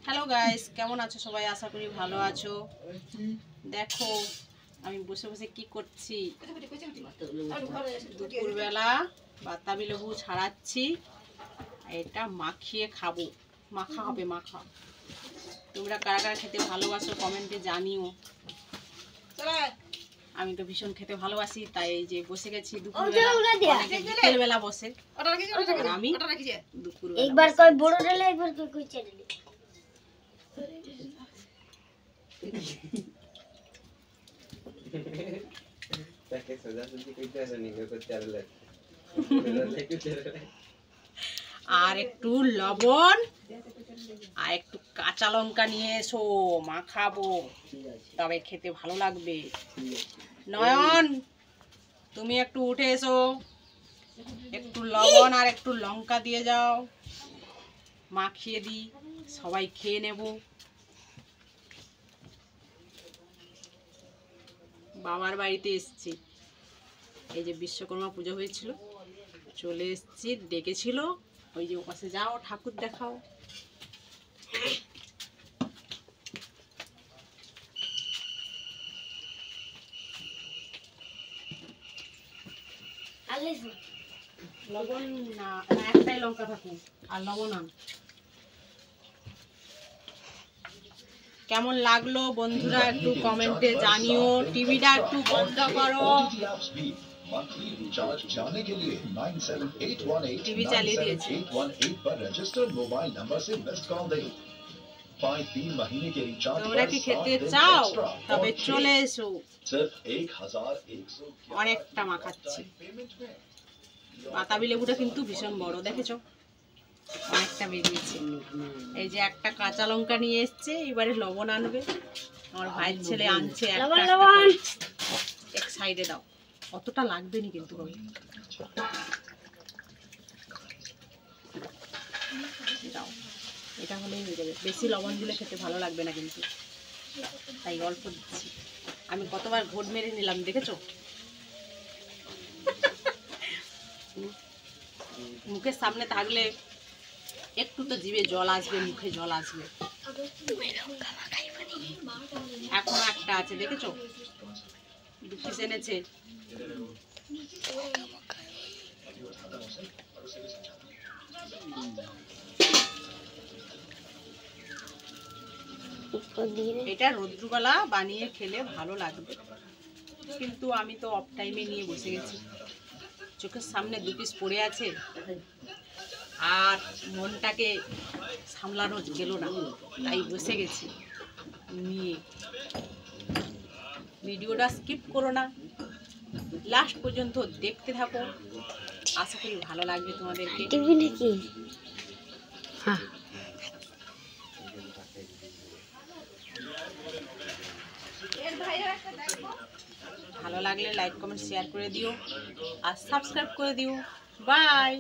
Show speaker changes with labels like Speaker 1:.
Speaker 1: Hello guys, কেমন আছো সবাই? আশা করি ভালো আছো। দেখো আমি বসে বসে কি করছি। দুপুরবেলা বাতাবি লেবু ছাড়াচ্ছি, এটা মাখিয়ে খাবো। মাখা হবে, মাখা। তোমরা কারা কারা খেতে ভালোবাসো কমেন্টে জানিও। আমি তো ভীষণ খেতে ভালোবাসি, তাই এই যে বসে গেছি বিকেলবেলা বসে। আমি দুপুরবেলা একবার কই বড় ডালে একবার কই কই ছেড়ে তাকে সজা সুজি কইতে আসেনি কই চারলে আর একটু লবণ আর একটু কাঁচা লঙ্কা নিয়ে এসো, মাখাবো, তবে খেতে ভালো লাগবে। নয়ন, তুমি একটু উঠে এসো, একটু লবণ আর একটু লঙ্কা দিয়ে যাও, মাখিয়ে দিই, সবাই খেয়ে নেব। বাবার বাড়িতে এসেছি, এই যে বিশ্বকর্মা পুজো হয়েছিল, চলে এসেছি, ডেকেছিল। ওই যে ওপাশে যাও, ঠাকুর দেখাও। লবণ না, একটাই লঙ্কা থাকুক, আর লবণ আন। কেমন লাগলো বন্ধুরা একটু কমেন্টে জানিও। টিভিটা একটু বন্ধ করো। টিভি চালিয়ে দিয়েছি। তোমরা কি খেতে চাও? তবে চলে এসো। অনেকটা মাখাচ্ছি। বাতাবি লেবুটা কিন্তু ভীষণ বড়, দেখেছো? অনেকটা বেরিয়েছে। এই যে একটা কাঁচা লঙ্কা নিয়ে এসছে, এবারে লবণ আনবে। আমার ভাইয়ের ছেলে আনছে এক সাইডে দাও, অতটা লাগবে না কিন্তু। দাও, এটা হলেই হয়ে যাবে। বেশি লবণ দিলে খেতে ভালো লাগবে না কিন্তু, তাই অল্প দিচ্ছি। আমি কতবার ঘোট মেরে নিলাম, দেখেছো? মুখের সামনে থাকলে একটু তো জিভে জল আসবে, মুখে জল আসবে। এখন একটা আছে, দেখেছো? দু পিস এনেছে। এটা রোদ্রুবেলা বানিয়ে খেলে ভালো লাগবে, কিন্তু আমি তো অফ টাইমে নিয়ে বসে গেছি। চোখের সামনে দু পিস পড়ে আছে, আর মনটাকে সামলানো গেল না, তাই বসে গেছি নিয়ে। ভিডিওটা স্কিপ করো না, লাস্ট পর্যন্ত দেখতে থাকো, আশা করি ভালো লাগবে তোমাদেরকে। ভালো লাগলে লাইক কমেন্ট শেয়ার করে দিও, আর সাবস্ক্রাইব করে দিও। বাই।